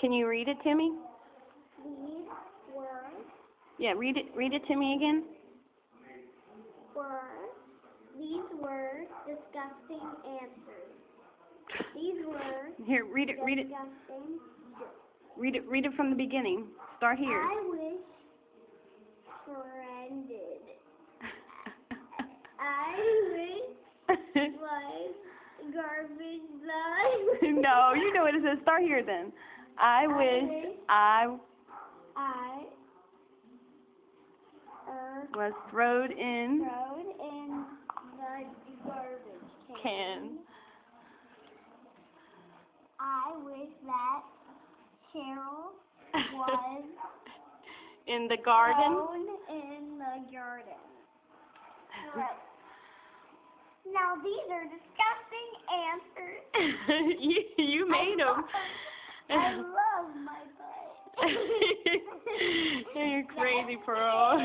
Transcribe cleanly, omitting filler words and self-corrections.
Can you read it to me? These were Yeah, read it to me again. These were disgusting answers. These were Here, read it disgusting. read it from the beginning. Start here. I wish friended. I wish was garbage bag. No, you know what it says. Start here then. I wish I was thrown in the garbage can. I wish that Cheryl was In the garden. thrown in the garden. Right. Now these are disgusting answers. you made them. I love my butt. You're crazy, Pearl.